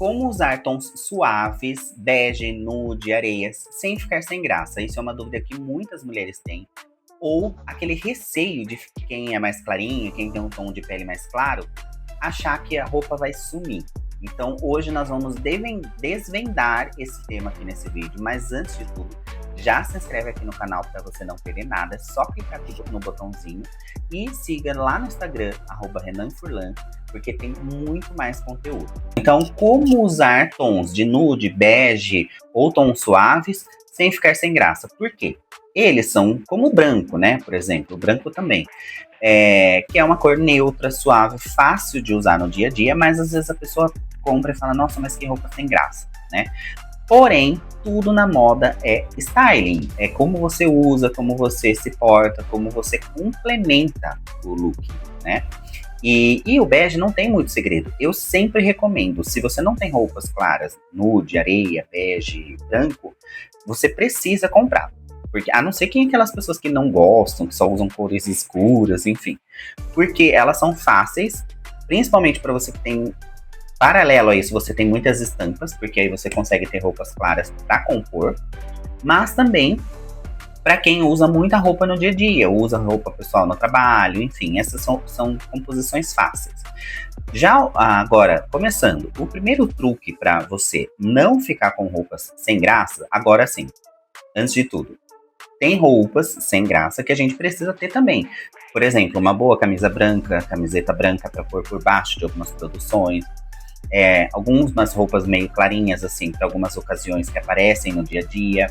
Como usar tons suaves, bege, nude, areias, sem ficar sem graça? Isso é uma dúvida que muitas mulheres têm. Ou aquele receio de quem é mais clarinha, quem tem um tom de pele mais claro, achar que a roupa vai sumir. Então hoje nós vamos desvendar esse tema aqui nesse vídeo, mas antes de tudo, já se inscreve aqui no canal para você não perder nada, é só clicar aqui no botãozinho e siga lá no Instagram, @renanfurlan, porque tem muito mais conteúdo. Então, como usar tons de nude, bege ou tons suaves sem ficar sem graça? Por quê? Eles são como o branco, né? Por exemplo, o branco também. Que é uma cor neutra, suave, fácil de usar no dia a dia, mas às vezes a pessoa compra e fala, nossa, mas que roupa sem graça, né? Porém, tudo na moda é styling. É como você usa, como você se porta, como você complementa o look, né? E o bege não tem muito segredo. Eu sempre recomendo, se você não tem roupas claras, nude, areia, bege, branco, você precisa comprar. Porque, a não ser que aquelas pessoas que não gostam, que só usam cores escuras, enfim. Porque elas são fáceis, principalmente para você que tem, paralelo a isso, você tem muitas estampas, porque aí você consegue ter roupas claras para compor. Mas também para quem usa muita roupa no dia a dia, usa roupa pessoal no trabalho, enfim, essas são composições fáceis. Já agora, começando, o primeiro truque para você não ficar com roupas sem graça, agora sim, antes de tudo, tem roupas sem graça que a gente precisa ter também. Por exemplo, uma boa camisa branca, camiseta branca para pôr por baixo de algumas produções. Algumas roupas meio clarinhas, assim, para algumas ocasiões que aparecem no dia a dia.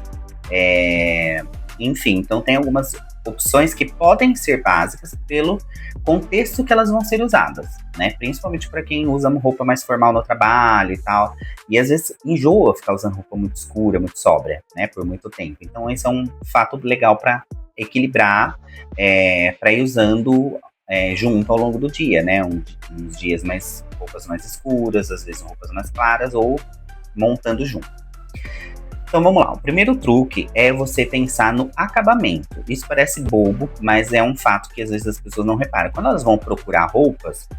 Enfim, então tem algumas opções que podem ser básicas pelo contexto que elas vão ser usadas, né? Principalmente para quem usa uma roupa mais formal no trabalho e tal. E às vezes enjoa ficar usando roupa muito escura, muito sóbria, né? Por muito tempo. Então esse é um fato legal para equilibrar, para ir usando junto ao longo do dia, né? Uns dias mais roupas mais escuras, às vezes roupas mais claras ou montando junto. Então vamos lá, o primeiro truque é você pensar no acabamento. Isso parece bobo, mas é um fato que às vezes as pessoas não reparam. Quando elas vão procurar roupas,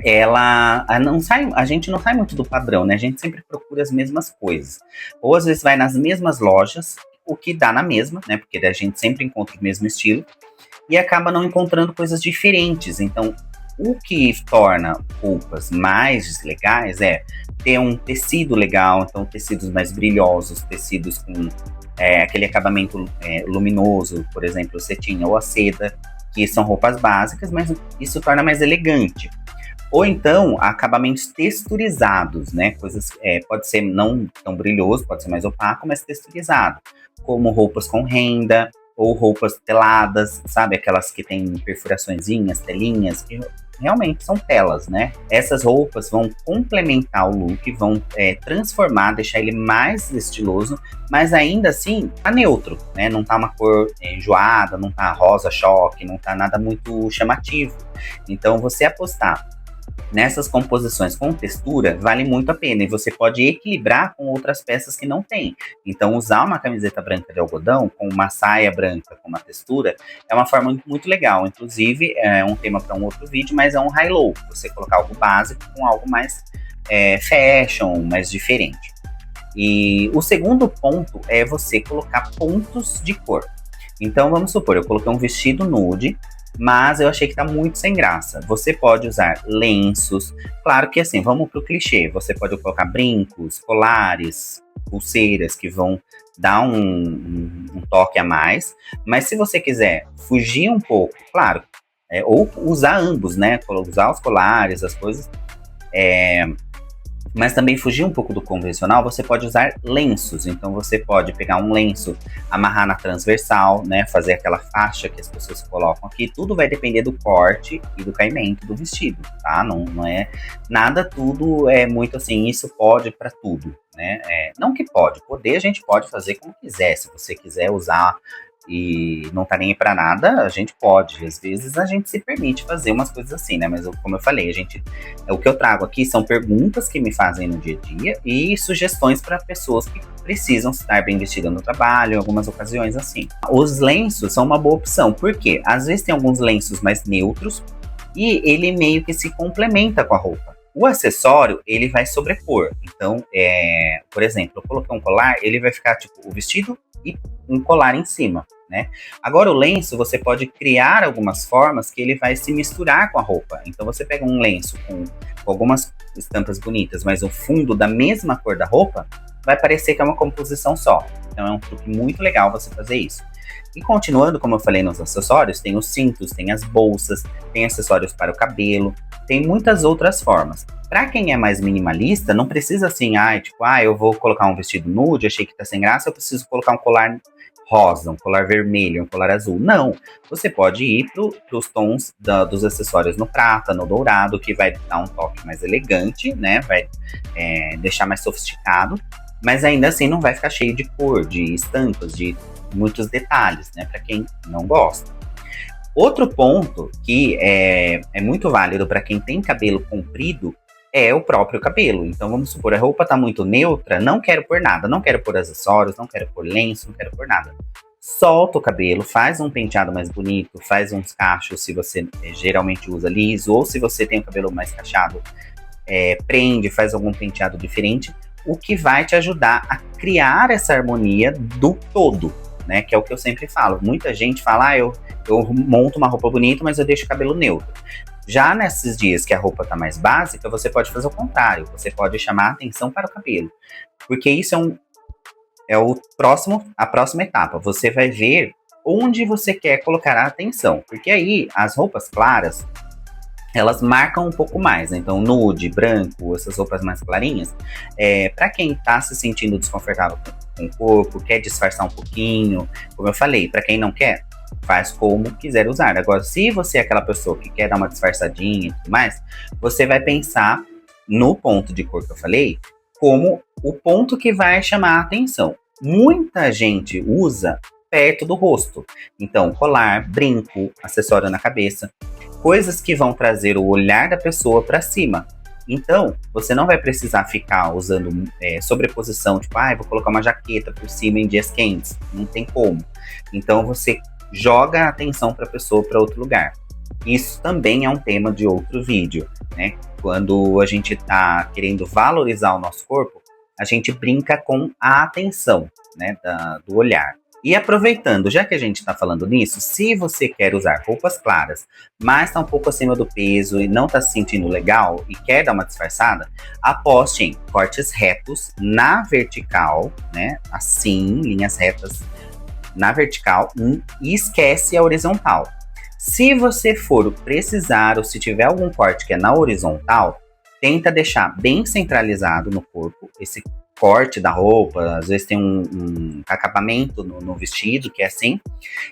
a gente não sai muito do padrão, né? A gente sempre procura as mesmas coisas. Ou às vezes vai nas mesmas lojas, o que dá na mesma, né? Porque a gente sempre encontra o mesmo estilo e acaba não encontrando coisas diferentes. Então, o que torna roupas mais legais é ter um tecido legal, então tecidos mais brilhosos, tecidos com aquele acabamento luminoso, por exemplo, o cetim ou a seda, que são roupas básicas, mas isso torna mais elegante. Ou então, acabamentos texturizados, né? Coisas, pode ser não tão brilhoso, pode ser mais opaco, mas texturizado, como roupas com renda, ou roupas teladas, sabe? Aquelas que tem perfuraçõezinhas, telinhas, que realmente são telas, né? Essas roupas vão complementar o look, vão transformar, deixar ele mais estiloso, mas ainda assim tá neutro, né? Não tá uma cor enjoada, não tá rosa choque, não tá nada muito chamativo. Então você apostar nessas composições com textura vale muito a pena e você pode equilibrar com outras peças que não tem. Então usar uma camiseta branca de algodão com uma saia branca com uma textura é uma forma muito legal. Inclusive é um tema para um outro vídeo, mas é um high-low. Você colocar algo básico com algo mais fashion, mais diferente. E o segundo ponto é você colocar pontos de cor. Então vamos supor, eu coloquei um vestido nude, mas eu achei que tá muito sem graça. Você pode usar lenços. Claro que assim, vamos pro clichê. Você pode colocar brincos, colares, pulseiras que vão dar um toque a mais. Mas se você quiser fugir um pouco, claro, ou usar ambos, né? Usar os colares, as coisas. Mas também fugir um pouco do convencional, você pode usar lenços. Então você pode pegar um lenço, amarrar na transversal, né? Fazer aquela faixa que as pessoas colocam aqui. Tudo vai depender do corte e do caimento do vestido, tá? Não é nada, tudo é muito assim, isso pode para tudo, né? Não que pode, poder a gente pode fazer como quiser. Se você quiser usar e não tá nem aí pra nada, a gente pode. Às vezes a gente se permite fazer umas coisas assim, né? Mas como eu falei, o que eu trago aqui são perguntas que me fazem no dia a dia e sugestões para pessoas que precisam estar bem vestidas no trabalho, em algumas ocasiões assim. Os lenços são uma boa opção, porque às vezes tem alguns lenços mais neutros e ele meio que se complementa com a roupa. O acessório, ele vai sobrepor. Então, por exemplo, eu coloquei um colar, ele vai ficar tipo o vestido e um colar em cima, né? Agora, o lenço, você pode criar algumas formas que ele vai se misturar com a roupa. Então, você pega um lenço com algumas estampas bonitas, mas o fundo da mesma cor da roupa, vai parecer que é uma composição só. Então, é um truque muito legal você fazer isso. E continuando, como eu falei nos acessórios, tem os cintos, tem as bolsas, tem acessórios para o cabelo, tem muitas outras formas. Para quem é mais minimalista, não precisa assim, eu vou colocar um vestido nude, achei que tá sem graça, eu preciso colocar um colar rosa, um colar vermelho, um colar azul. Não, você pode ir para os tons dos acessórios no prata, no dourado, que vai dar um toque mais elegante, né? Vai deixar mais sofisticado, mas ainda assim não vai ficar cheio de cor, de estampas, de muitos detalhes, né? Para quem não gosta. Outro ponto que é muito válido para quem tem cabelo comprido é o próprio cabelo. Então vamos supor, a roupa tá muito neutra, não quero pôr nada, não quero pôr acessórios, não quero pôr lenço, não quero pôr nada. Solta o cabelo, faz um penteado mais bonito, faz uns cachos se você geralmente usa liso, ou se você tem o cabelo mais cacheado, prende, faz algum penteado diferente, o que vai te ajudar a criar essa harmonia do todo, né? Que é o que eu sempre falo. Muita gente fala, eu monto uma roupa bonita, mas eu deixo o cabelo neutro. Já nesses dias que a roupa tá mais básica, você pode fazer o contrário. Você pode chamar a atenção para o cabelo. Porque isso a próxima etapa. Você vai ver onde você quer colocar a atenção. Porque aí, as roupas claras, elas marcam um pouco mais, né? Então, nude, branco, essas roupas mais clarinhas, para quem tá se sentindo desconfortável com o corpo, quer disfarçar um pouquinho, como eu falei, para quem não quer, faz como quiser usar. Agora, se você é aquela pessoa que quer dar uma disfarçadinha e tudo mais, você vai pensar no ponto de cor que eu falei, como o ponto que vai chamar a atenção. Muita gente usa perto do rosto. Então, colar, brinco, acessório na cabeça, coisas que vão trazer o olhar da pessoa para cima. Então, você não vai precisar ficar usando sobreposição, tipo, vou colocar uma jaqueta por cima em dias quentes. Não tem como. Então, você joga a atenção para a pessoa para outro lugar. Isso também é um tema de outro vídeo, né? Quando a gente está querendo valorizar o nosso corpo, a gente brinca com a atenção, né, do olhar. E aproveitando, já que a gente está falando nisso, se você quer usar roupas claras, mas está um pouco acima do peso e não está se sentindo legal e quer dar uma disfarçada, aposte em cortes retos na vertical, né? Assim, linhas retas na vertical, e esquece a horizontal. Se você for precisar, ou se tiver algum corte que é na horizontal, tenta deixar bem centralizado no corpo esse corte da roupa. Às vezes tem um acabamento no vestido, que é assim,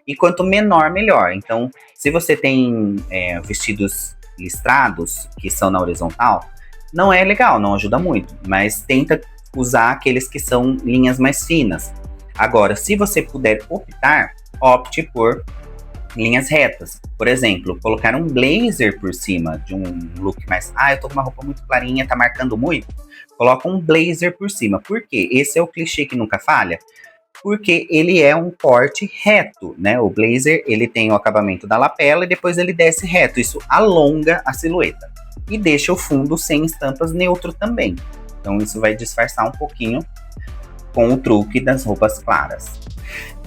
e quanto menor, melhor. Então, se você tem vestidos listrados, que são na horizontal, não é legal, não ajuda muito, mas tenta usar aqueles que são linhas mais finas. Agora, se você puder optar, opte por linhas retas. Por exemplo, colocar um blazer por cima de um look mais... eu tô com uma roupa muito clarinha, tá marcando muito. Coloca um blazer por cima. Por quê? Esse é o clichê que nunca falha. Porque ele é um corte reto, né? O blazer, ele tem o acabamento da lapela e depois ele desce reto. Isso alonga a silhueta. E deixa o fundo sem estampas neutro também. Então isso vai disfarçar um pouquinho com o truque das roupas claras.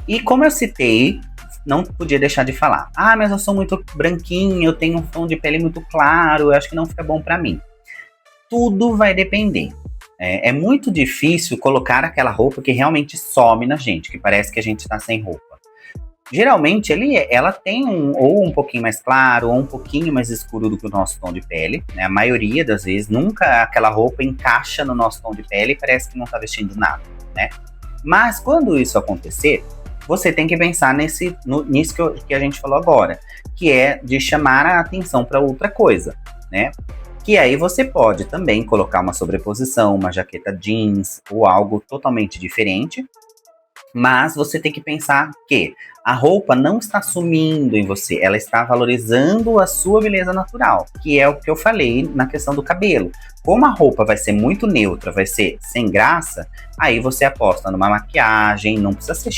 E como eu citei, não podia deixar de falar. Mas eu sou muito branquinho, eu tenho um tom de pele muito claro, eu acho que não fica bom pra mim. Tudo vai depender. É muito difícil colocar aquela roupa que realmente some na gente, que parece que a gente tá sem roupa. Geralmente, ela tem ou um pouquinho mais claro, ou um pouquinho mais escuro do que o nosso tom de pele, né? A maioria das vezes, nunca aquela roupa encaixa no nosso tom de pele e parece que não tá vestindo nada, né? Mas quando isso acontecer, você tem que pensar nisso que a gente falou agora, que é de chamar a atenção para outra coisa, né? Que aí você pode também colocar uma sobreposição, uma jaqueta jeans ou algo totalmente diferente, mas você tem que pensar que a roupa não está sumindo em você, ela está valorizando a sua beleza natural, que é o que eu falei na questão do cabelo. Como a roupa vai ser muito neutra, vai ser sem graça, aí você aposta numa maquiagem, não precisa ser,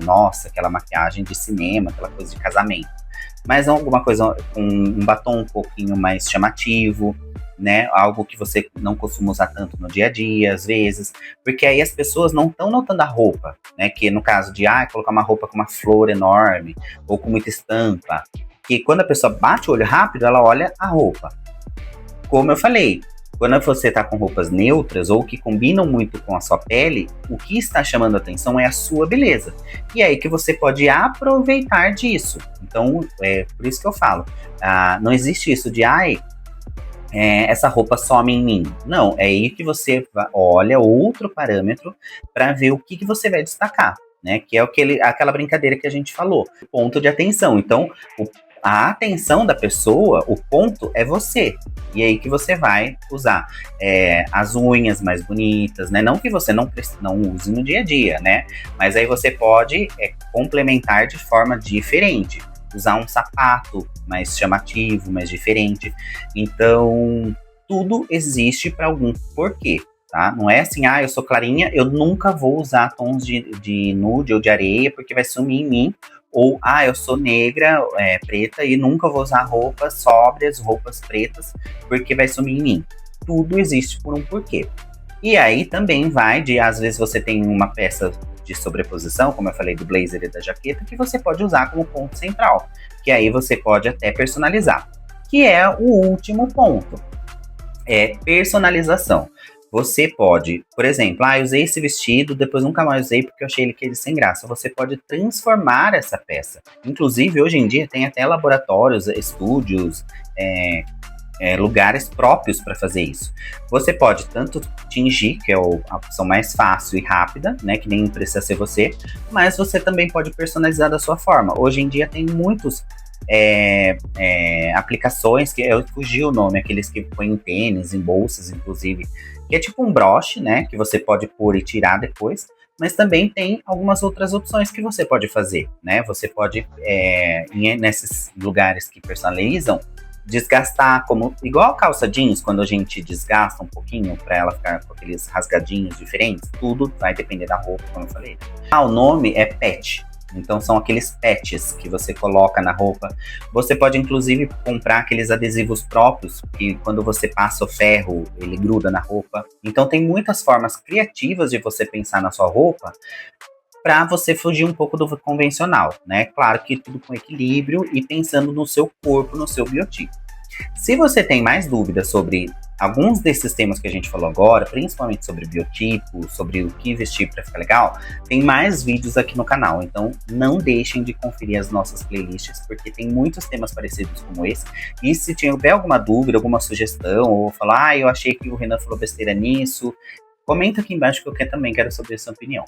nossa, aquela maquiagem de cinema, aquela coisa de casamento. Mas alguma coisa com um batom um pouquinho mais chamativo, né? Algo que você não costuma usar tanto no dia a dia, às vezes, porque aí as pessoas não estão notando a roupa, né? Que no caso de colocar uma roupa com uma flor enorme ou com muita estampa, que quando a pessoa bate o olho rápido, ela olha a roupa. Como eu falei, quando você está com roupas neutras ou que combinam muito com a sua pele, o que está chamando a atenção é a sua beleza. E é aí que você pode aproveitar disso. Então, é por isso que eu falo, não existe isso de, essa roupa some em mim. Não, é aí que você olha outro parâmetro para ver o que você vai destacar, né? Que é aquela brincadeira que a gente falou, ponto de atenção. Então, a atenção da pessoa, o ponto é você. E aí que você vai usar as unhas mais bonitas, né? Não que você não use no dia a dia, né? Mas aí você pode complementar de forma diferente. Usar um sapato mais chamativo, mais diferente. Então, tudo existe para algum porquê, tá? Não é assim, eu sou clarinha, eu nunca vou usar tons de nude ou de areia, porque vai sumir em mim. Ou, eu sou negra, preta, e nunca vou usar roupas sóbrias, roupas pretas, porque vai sumir em mim. Tudo existe por um porquê. E aí também vai de, às vezes você tem uma peça de sobreposição, como eu falei do blazer e da jaqueta, que você pode usar como ponto central, que aí você pode até personalizar. Que é o último ponto, personalização. Você pode, por exemplo, eu usei esse vestido, depois nunca mais usei porque eu achei ele sem graça. Você pode transformar essa peça. Inclusive, hoje em dia, tem até laboratórios, estúdios, lugares próprios para fazer isso. Você pode tanto tingir, que é a opção mais fácil e rápida, né, que nem precisa ser você, mas você também pode personalizar da sua forma. Hoje em dia tem muitos aplicações, que eu fugi o nome, aqueles que põem em tênis, em bolsas, inclusive, que é tipo um broche, né, que você pode pôr e tirar depois, mas também tem algumas outras opções que você pode fazer, né, você pode, nesses lugares que personalizam, desgastar, igual a calça jeans, quando a gente desgasta um pouquinho para ela ficar com aqueles rasgadinhos diferentes, tudo vai depender da roupa, como eu falei. O nome é patch. Então são aqueles patches que você coloca na roupa. Você pode inclusive comprar aqueles adesivos próprios, que quando você passa o ferro, ele gruda na roupa. Então tem muitas formas criativas de você pensar na sua roupa para você fugir um pouco do convencional, né? Claro que tudo com equilíbrio e pensando no seu corpo, no seu biotipo. Se você tem mais dúvidas sobre alguns desses temas que a gente falou agora, principalmente sobre biotipo, sobre o que vestir para ficar legal, tem mais vídeos aqui no canal. Então não deixem de conferir as nossas playlists, porque tem muitos temas parecidos como esse. E se tiver alguma dúvida, alguma sugestão, ou falar, eu achei que o Renan falou besteira nisso, comenta aqui embaixo que eu também quero saber a sua opinião.